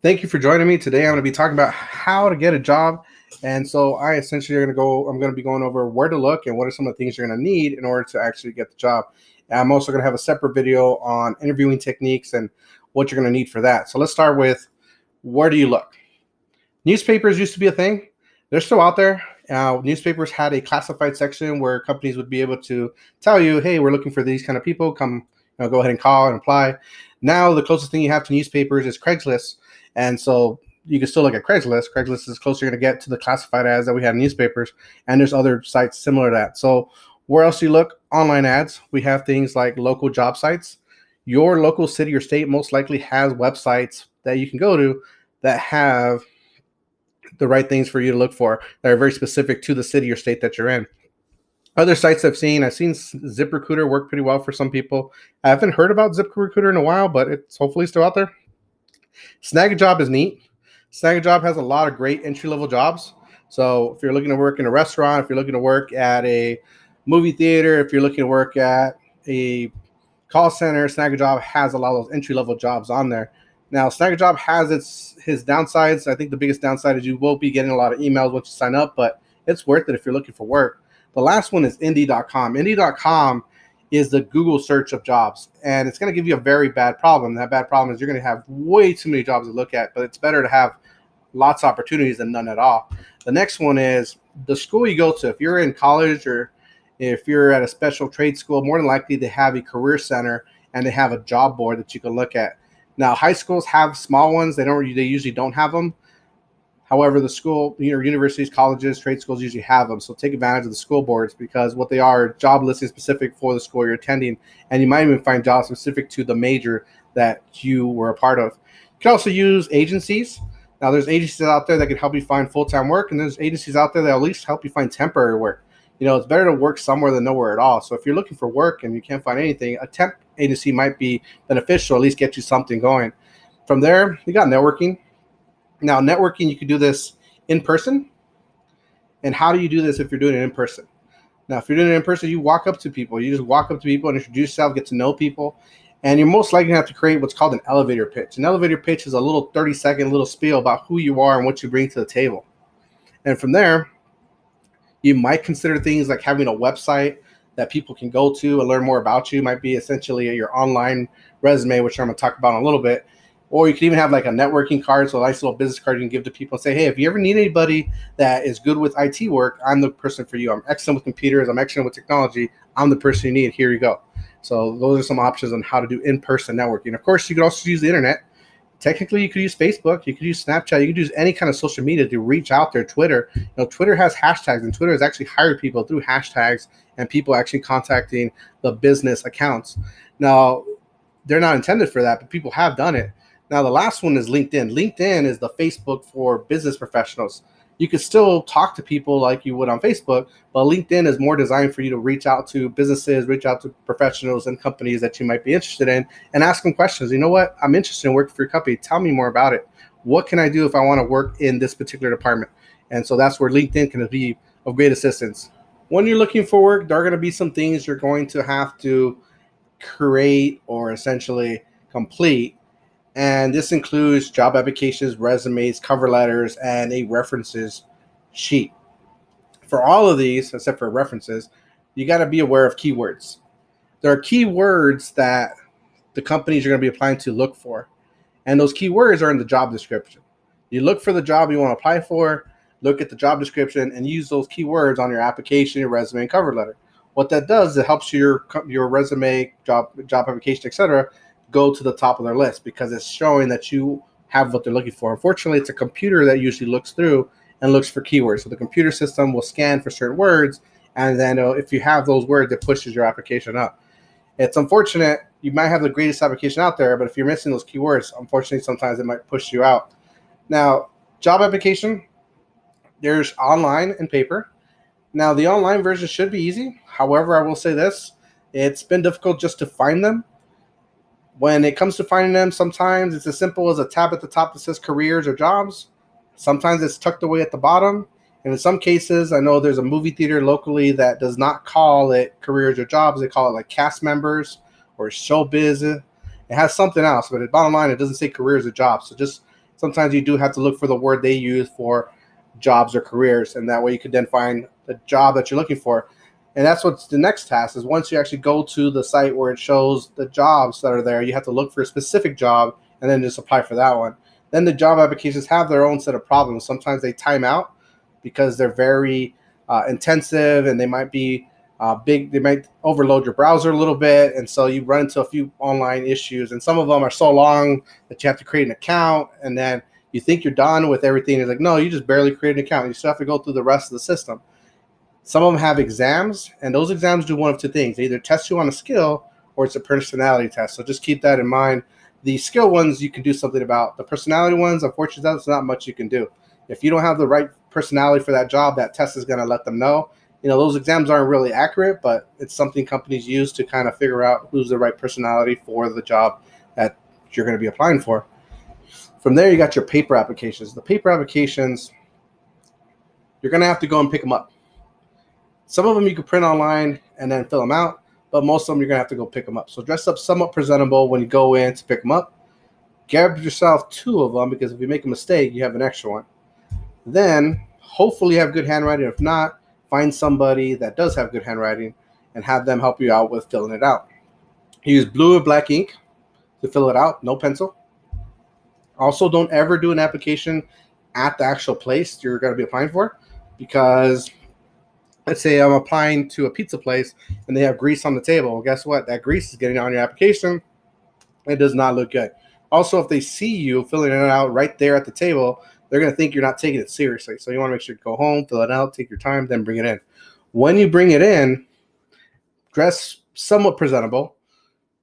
Thank you for joining me today. I'm going to be talking about how to get a job. And so I'm going to be going over where to look and what are some of the things you're going to need in order to actually get the job. And I'm also going to have a separate video on interviewing techniques and what you're going to need for that. So let's start with where do you look? Newspapers used to be a thing. They're still out there. Newspapers had a classified section where companies would be able to tell you, hey, we're looking for these kind of people. Come, go ahead and call and apply. Now, the closest thing you have to newspapers is Craigslist. And so you can still look at Craigslist. Craigslist is closer you're going to get to the classified ads that we have in newspapers. And there's other sites similar to that. So where else do you look? Online ads. We have things like local job sites. Your local city or state most likely has websites that you can go to that have the right things for you to look for that are very specific to the city or state that you're in. Other sites I've seen ZipRecruiter work pretty well for some people. I haven't heard about ZipRecruiter in a while, but it's hopefully still out there. Snagajob is neat. Snagajob has a lot of great entry level jobs. So if you're looking to work in a restaurant, if you're looking to work at a movie theater, if you're looking to work at a call center, Snagajob has a lot of those entry level jobs on there. Now, Snagajob has his downsides. I think the biggest downside is you will be getting a lot of emails once you sign up, but it's worth it if you're looking for work. The last one is Indeed.com. Indeed.com is the Google search of jobs, and it's going to give you a very bad problem. That bad problem is you're going to have way too many jobs to look at, but it's better to have lots of opportunities than none at all. The next one is the school you go to. If you're in college or if you're at a special trade school, more than likely they have a career center and they have a job board that you can look at. Now, high schools have small ones. They usually don't have them. However, the school, universities, colleges, trade schools usually have them. So take advantage of the school boards because what they are job listings specific for the school you're attending, and you might even find jobs specific to the major that you were a part of. You can also use agencies. Now, there's agencies out there that can help you find full-time work, and there's agencies out there that at least help you find temporary work. It's better to work somewhere than nowhere at all. So if you're looking for work and you can't find anything, a temp agency might be beneficial, at least get you something going. From there, you got networking. Now, networking, you could do this in person. And how do you do this if you're doing it in person? Now, if you're doing it in person, you walk up to people. You just walk up to people and introduce yourself, get to know people. And you're most likely going to have to create what's called an elevator pitch. An elevator pitch is a little 30-second little spiel about who you are and what you bring to the table. And from there, you might consider things like having a website that people can go to and learn more about you. It might be essentially your online resume, which I'm going to talk about in a little bit. Or you could even have like a networking card, so a nice little business card you can give to people and say, hey, if you ever need anybody that is good with IT work, I'm the person for you. I'm excellent with computers. I'm excellent with technology. I'm the person you need. Here you go. So those are some options on how to do in-person networking. Of course, you could also use the internet. Technically, you could use Facebook, you could use Snapchat, you could use any kind of social media to reach out there. Twitter, Twitter has hashtags, and Twitter has actually hired people through hashtags and people actually contacting the business accounts. Now, they're not intended for that, but people have done it. Now, the last one is LinkedIn. LinkedIn is the Facebook for business professionals. You could still talk to people like you would on Facebook, but LinkedIn is more designed for you to reach out to businesses, reach out to professionals and companies that you might be interested in and ask them questions. You know what? I'm interested in working for your company. Tell me more about it. What can I do if I want to work in this particular department? And so that's where LinkedIn can be of great assistance. When you're looking for work, there are going to be some things you're going to have to create or essentially complete. And this includes job applications, resumes, cover letters, and a references sheet. For all of these, except for references, you got to be aware of keywords. There are keywords that the companies you're going to be applying to look for. And those keywords are in the job description. You look for the job you want to apply for, look at the job description, and use those keywords on your application, your resume, and cover letter. What that does is it helps your resume, job application, etc., go to the top of their list because it's showing that you have what they're looking for. Unfortunately, it's a computer that usually looks through and looks for keywords. So the computer system will scan for certain words, and then if you have those words, it pushes your application up. It's unfortunate. You might have the greatest application out there, but if you're missing those keywords, unfortunately, sometimes it might push you out. Now, job application, there's online and paper. Now, the online version should be easy. However, I will say this. It's been difficult just to find them. When it comes to finding them, sometimes it's as simple as a tab at the top that says careers or jobs. Sometimes it's tucked away at the bottom. And in some cases, I know there's a movie theater locally that does not call it careers or jobs. They call it like cast members or showbiz. It has something else, but at bottom line, it doesn't say careers or jobs. So just sometimes you do have to look for the word they use for jobs or careers, and that way you can then find the job that you're looking for. And that's what's the next task is once you actually go to the site where it shows the jobs that are there, you have to look for a specific job and then just apply for that one. Then the job applications have their own set of problems. Sometimes they time out because they're very intensive, and they might be big. They might overload your browser a little bit, and so you run into a few online issues. And some of them are so long that you have to create an account, and then you think you're done with everything. It's like, no, you just barely create an account. You still have to go through the rest of the system. Some of them have exams, and those exams do one of two things. They either test you on a skill or it's a personality test. So just keep that in mind. The skill ones you can do something about. The personality ones, unfortunately, there's not much you can do. If you don't have the right personality for that job, that test is going to let them know. Those exams aren't really accurate, but it's something companies use to kind of figure out who's the right personality for the job that you're going to be applying for. From there, you got your paper applications. The paper applications, you're going to have to go and pick them up. Some of them you can print online and then fill them out, but most of them you're going to have to go pick them up. So dress up somewhat presentable when you go in to pick them up. Grab yourself 2 of them, because if you make a mistake, you have an extra one. Then hopefully you have good handwriting. If not, find somebody that does have good handwriting and have them help you out with filling it out. Use blue or black ink to fill it out, no pencil. Also, don't ever do an application at the actual place you're going to be applying for, because let's say I'm applying to a pizza place and they have grease on the table. Well, guess what? That grease is getting on your application. It does not look good. Also, if they see you filling it out right there at the table, they're going to think you're not taking it seriously. So you want to make sure you go home, fill it out, take your time, then bring it in. When you bring it in, dress somewhat presentable.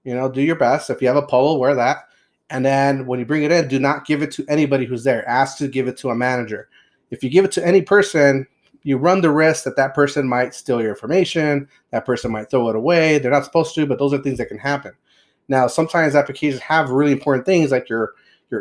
Do your best. If you have a polo, wear that. And then when you bring it in, do not give it to anybody who's there. Ask to give it to a manager. If you give it to any person, you run the risk that that person might steal your information. That person might throw it away. They're not supposed to, but those are things that can happen. Now, sometimes applications have really important things like your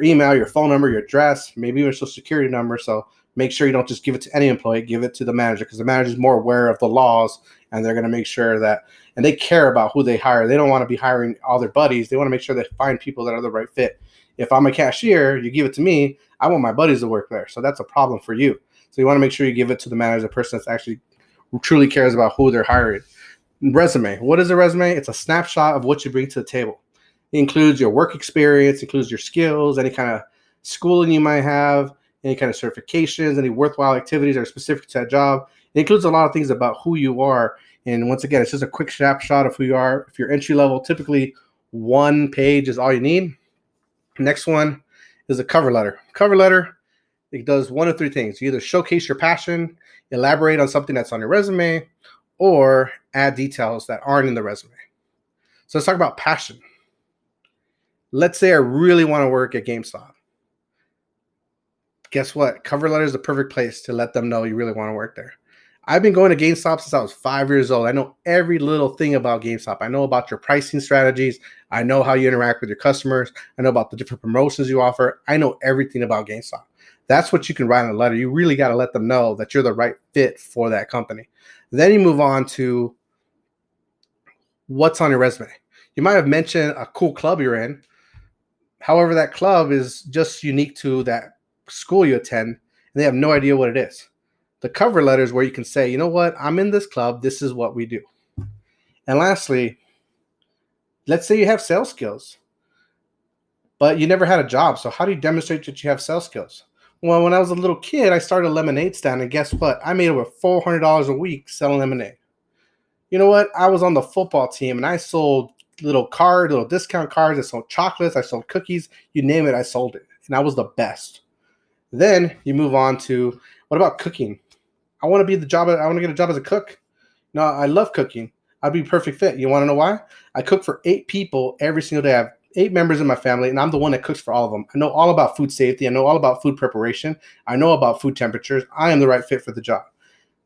email, your phone number, your address, maybe even your social security number. So make sure you don't just give it to any employee, give it to the manager, because the manager is more aware of the laws, and they're going to make sure that, and they care about who they hire. They don't want to be hiring all their buddies. They want to make sure they find people that are the right fit. If I'm a cashier, you give it to me, I want my buddies to work there. So that's a problem for you. So you want to make sure you give it to the manager, the person that's actually truly cares about who they're hiring. Resume. What is a resume? It's a snapshot of what you bring to the table. It includes your work experience, includes your skills, any kind of schooling you might have, any kind of certifications, any worthwhile activities that are specific to that job. It includes a lot of things about who you are. And once again, it's just a quick snapshot of who you are. If you're entry level, typically 1 page is all you need. Next one is a cover letter. Cover letter, it does 1 of 3 things. You either showcase your passion, elaborate on something that's on your resume, or add details that aren't in the resume. So let's talk about passion. Let's say I really want to work at GameStop. Guess what? Cover letter is the perfect place to let them know you really want to work there. I've been going to GameStop since I was 5 years old. I know every little thing about GameStop. I know about your pricing strategies. I know how you interact with your customers. I know about the different promotions you offer. I know everything about GameStop. That's what you can write in a letter. You really got to let them know that you're the right fit for that company. Then you move on to what's on your resume. You might have mentioned a cool club you're in. However, that club is just unique to that school you attend, and they have no idea what it is. The cover letter is where you can say, you know what, I'm in this club. This is what we do. And lastly, let's say you have sales skills, but you never had a job. So how do you demonstrate that you have sales skills? Well, when I was a little kid, I started a lemonade stand, and guess what? I made over $400 a week selling lemonade. You know what? I was on the football team, and I sold little discount cards. I sold chocolates. I sold cookies. You name it, I sold it. And I was the best. Then you move on to, what about cooking? I want to get a job as a cook. No, I love cooking. I'd be a perfect fit. You want to know why? I cook for 8 people every single day. I have 8 members in my family, and I'm the one that cooks for all of them. I know all about food safety. I know all about food preparation. I know about food temperatures. I am the right fit for the job.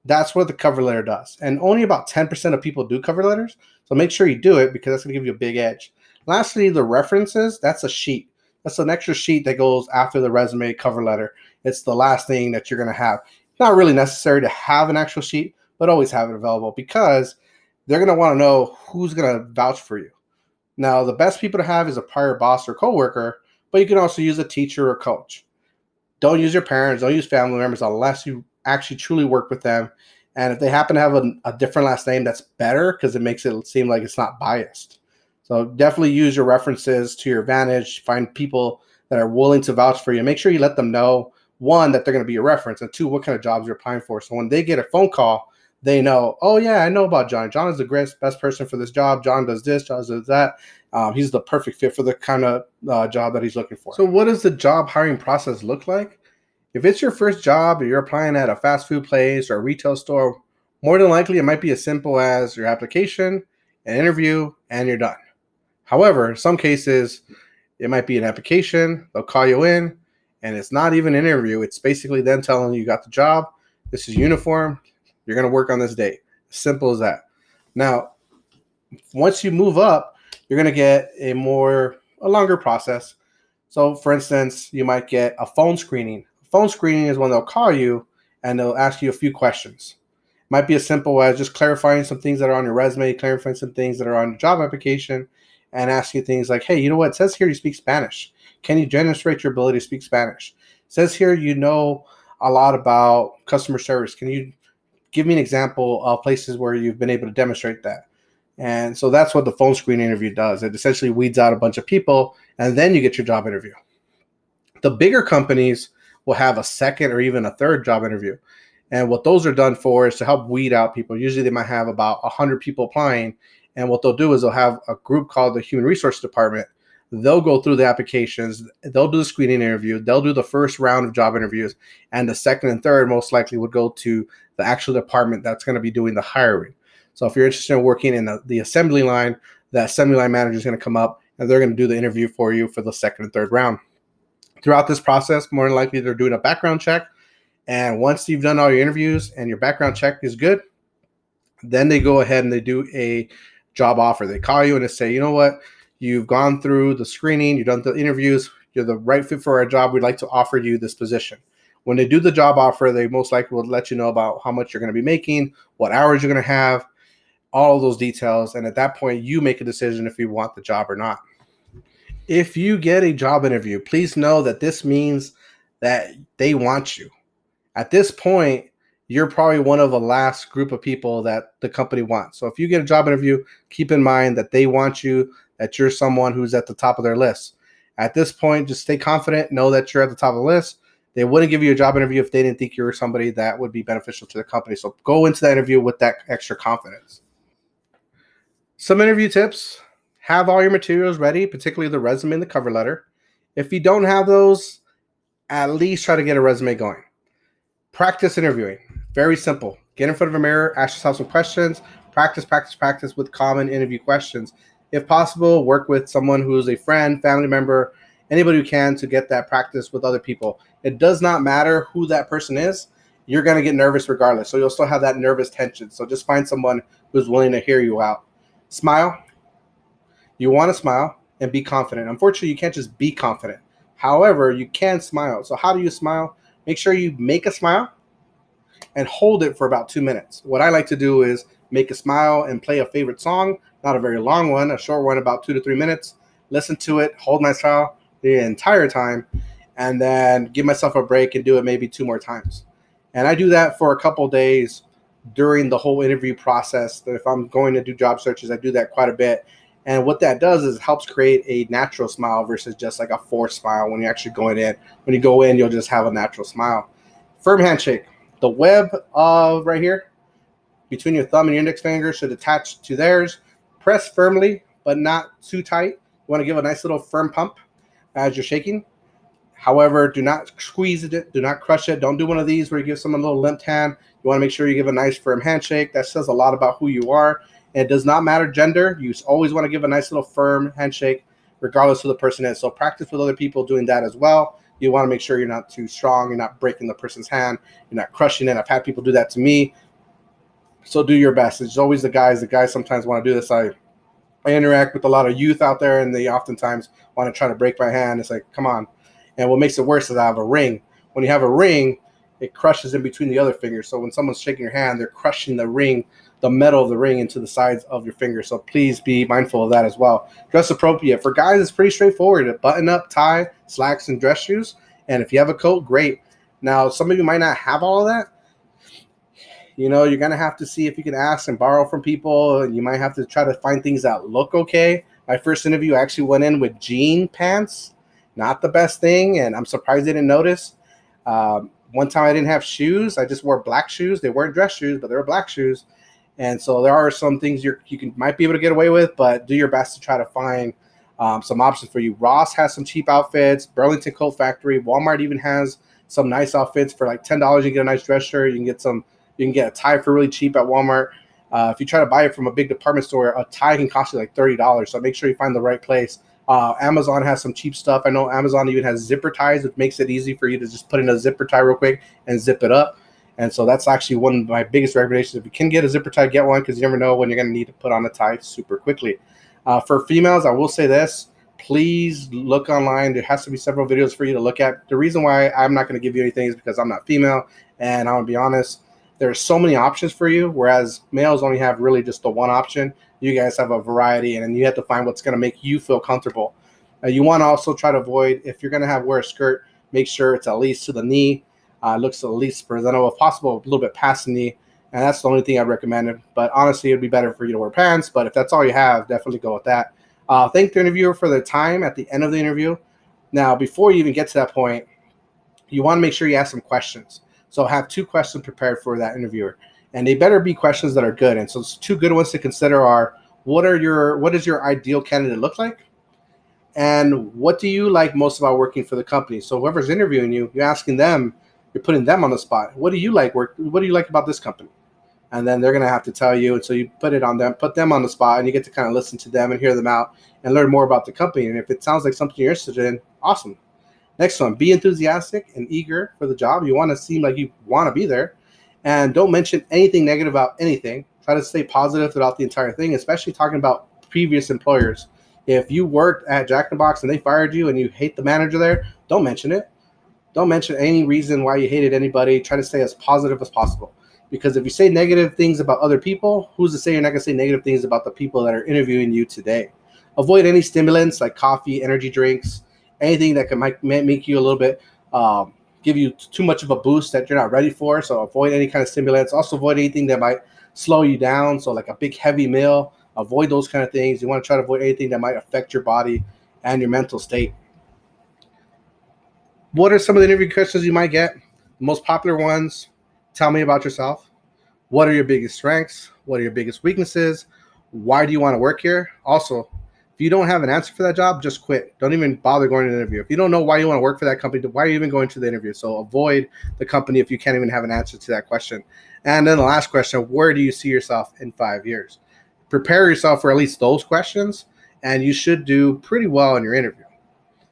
That's what the cover letter does. And only about 10% of people do cover letters. So make sure you do it, because that's going to give you a big edge. Lastly, the references, that's a sheet. That's an extra sheet that goes after the resume cover letter. It's the last thing that you're going to have. Not really necessary to have an actual sheet, but always have it available, because they're going to want to know who's going to vouch for you. Now, the best people to have is a prior boss or coworker, but you can also use a teacher or coach. Don't use your parents, don't use family members unless you actually truly work with them. And if they happen to have a different last name, that's better because it makes it seem like it's not biased. So definitely use your references to your advantage. Find people that are willing to vouch for you. Make sure you let them know, one, that they're going to be your reference, and two, what kind of jobs you're applying for. So when they get a phone call, they know, oh yeah, I know about John. John is the best person for this job. John does this, John does that. He's the perfect fit for the kind of job that he's looking for. So what does the job hiring process look like? If it's your first job or you're applying at a fast food place or a retail store, more than likely it might be as simple as your application, an interview, and you're done. However, in some cases, it might be an application, they'll call you in, and it's not even an interview. It's basically them telling you got the job, this is uniform, you're going to work on this date. Simple as that. Now, once you move up, you're going to get a longer process. So, for instance, you might get a phone screening. Phone screening is when they'll call you and they'll ask you a few questions. It might be as simple as just clarifying some things that are on your resume, clarifying some things that are on your job application, and ask you things like, hey, you know what? It says here you speak Spanish. Can you demonstrate your ability to speak Spanish? It says here you know a lot about customer service. Can you give me an example of places where you've been able to demonstrate that? And so that's what the phone screen interview does. It essentially weeds out a bunch of people, and then you get your job interview. The bigger companies will have a second or even a third job interview. And what those are done for is to help weed out people. Usually they might have about 100 people applying. And what they'll do is they'll have a group called the Human Resource Department. They'll go through the applications. They'll do the screening interview. They'll do the first round of job interviews. And the second and third most likely would go to the actual department that's going to be doing the hiring. So if you're interested in working in the assembly line, the assembly line manager is going to come up and they're going to do the interview for you for the second and third round. Throughout this process, more than likely they're doing a background check. And once you've done all your interviews and your background check is good, then they go ahead and they do a job offer. They call you and they say, you know what, you've gone through the screening, you've done the interviews, you're the right fit for our job. We'd like to offer you this position. When they do the job offer, they most likely will let you know about how much you're going to be making, what hours you're going to have, all of those details. And at that point, you make a decision if you want the job or not. If you get a job interview, please know that this means that they want you. At this point, you're probably one of the last group of people that the company wants. So if you get a job interview, keep in mind that they want you, that you're someone who's at the top of their list. At this point, just stay confident, know that you're at the top of the list. They wouldn't give you a job interview if they didn't think you were somebody that would be beneficial to the company. So go into that interview with that extra confidence. Some interview tips: have all your materials ready, particularly the resume and the cover letter. If you don't have those, at least try to get a resume going. Practice interviewing. Very simple. Get in front of a mirror, ask yourself some questions, practice with common interview questions. If possible, work with someone who's a friend, family member, anybody who can to get that practice with other people. It does not matter who that person is. You're going to get nervous regardless. So you'll still have that nervous tension. So just find someone who's willing to hear you out. Smile. You want to smile and be confident. Unfortunately, you can't just be confident. However, you can smile. So how do you smile? Make sure you make a smile and hold it for about 2 minutes. What I like to do is make a smile and play a favorite song, not a very long one, a short one, about 2 to 3 minutes. Listen to it, hold my smile the entire time, and then give myself a break and do it maybe 2 more times. And I do that for a couple days during the whole interview process. If I'm going to do job searches, I do that quite a bit. And what that does is it helps create a natural smile versus just like a forced smile when you're actually going in. When you go in, you'll just have a natural smile. Firm handshake. The web of right here between your thumb and your index finger should attach to theirs. Press firmly, but not too tight. You want to give a nice little firm pump as you're shaking. However, do not squeeze it. Do not crush it. Don't do one of these where you give someone a little limp hand. You want to make sure you give a nice firm handshake. That says a lot about who you are. And it does not matter gender. You always want to give a nice little firm handshake regardless of who the person is. So practice with other people doing that as well. You want to make sure you're not too strong. You're not breaking the person's hand. You're not crushing it. I've had people do that to me. So do your best. It's always the guys. The guys sometimes want to do this. I interact with a lot of youth out there, and they oftentimes want to try to break my hand. It's like, come on. And what makes it worse is I have a ring. When you have a ring, it crushes in between the other fingers. So when someone's shaking your hand, they're crushing the ring, the metal of the ring into the sides of your fingers. So please be mindful of that as well. Dress appropriate. For guys, it's pretty straightforward. A button-up, tie, slacks, and dress shoes. And if you have a coat, great. Now, some of you might not have all of that. You know, you're going to have to see if you can ask and borrow from people. And you might have to try to find things that look okay. My first interview, I actually went in with jean pants. Not the best thing. And I'm surprised they didn't notice. One time I didn't have shoes. I just wore black shoes. They weren't dress shoes, but they were black shoes. And so there are some things might be able to get away with, but do your best to try to find some options for you. Ross has some cheap outfits. Burlington Coat Factory. Walmart even has some nice outfits for like $10. You can get a nice dress shirt. You can get a tie for really cheap at Walmart. If you try to buy it from a big department store, a tie can cost you like $30. So make sure you find the right place. Amazon has some cheap stuff. I know Amazon even has zipper ties, which makes it easy for you to just put in a zipper tie real quick and zip it up. And so that's actually one of my biggest recommendations. If you can get a zipper tie, get one, because you never know when you're going to need to put on a tie super quickly. For females, I will say this. Please look online. There has to be several videos for you to look at. The reason why I'm not going to give you anything is because I'm not female. And I'm going to be honest, there's so many options for you, whereas males only have really just the one option. You guys have a variety, and then you have to find what's going to make you feel comfortable. You want to also try to avoid, if you're going to wear a skirt, make sure it's at least to the knee. Looks at least presentable if possible, a little bit past the knee. And that's the only thing I'd recommend. But honestly, it'd be better for you to wear pants. But if that's all you have, definitely go with that. Thank the interviewer for their time at the end of the interview. Now, before you even get to that point, you want to make sure you ask some questions. So have 2 questions prepared for that interviewer. And they better be questions that are good. And so 2 good ones to consider are, what does your ideal candidate look like? And what do you like most about working for the company? So whoever's interviewing you, you're asking them, you're putting them on the spot. What do you like about this company? And then they're going to have to tell you. And so you put them on the spot, and you get to kind of listen to them and hear them out and learn more about the company. And if it sounds like something you're interested in, awesome. Next one, be enthusiastic and eager for the job. You want to seem like you want to be there. And don't mention anything negative about anything. Try to stay positive throughout the entire thing, especially talking about previous employers. If you worked at Jack in the Box and they fired you and you hate the manager there, don't mention it. Don't mention any reason why you hated anybody. Try to stay as positive as possible. Because if you say negative things about other people, who's to say you're not going to say negative things about the people that are interviewing you today? Avoid any stimulants like coffee, energy drinks, anything that might make you a little bit, give you too much of a boost that you're not ready for. So avoid any kind of stimulants. Also avoid anything that might slow you down. So like a big heavy meal, avoid those kind of things. You want to try to avoid anything that might affect your body and your mental state. What are some of the interview questions you might get? The most popular ones: tell me about yourself. What are your biggest strengths? What are your biggest weaknesses? Why do you want to work here? Also, if you don't have an answer for that job, just quit. Don't even bother going to the interview. If you don't know why you want to work for that company, why are you even going to the interview? So avoid the company if you can't even have an answer to that question. And then the last question, where do you see yourself in 5 years? Prepare yourself for at least those questions, and you should do pretty well in your interview.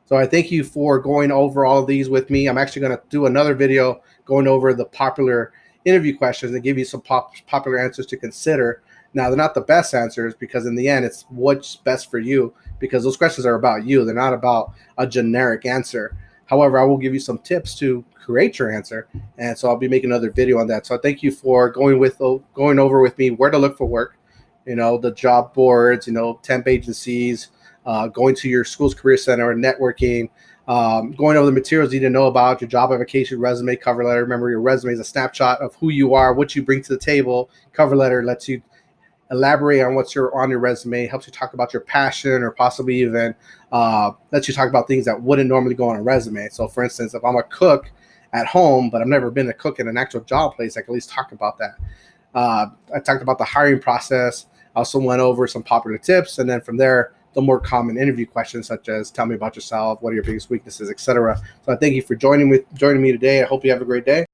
So I thank you for going over all of these with me. I'm actually going to do another video going over the popular interview questions and give you some popular answers to consider. Now, they're not the best answers, because in the end, it's what's best for you, because those questions are about you. They're not about a generic answer. However, I will give you some tips to create your answer. And so I'll be making another video on that. So thank you for going over with me where to look for work, the job boards, temp agencies, going to your school's career center, networking, going over the materials you need to know about your job application, resume, cover letter. Remember, your resume is a snapshot of who you are, what you bring to the table. Cover letter lets you elaborate on what's on your resume, helps you talk about your passion, or possibly even lets you talk about things that wouldn't normally go on a resume. So for instance, if I'm a cook at home, but I've never been a cook in an actual job place, I can at least talk about that. I talked about the hiring process. I also went over some popular tips, and then from there, the more common interview questions, such as tell me about yourself, what are your biggest weaknesses, etc. So I thank you for joining me today. I hope you have a great day.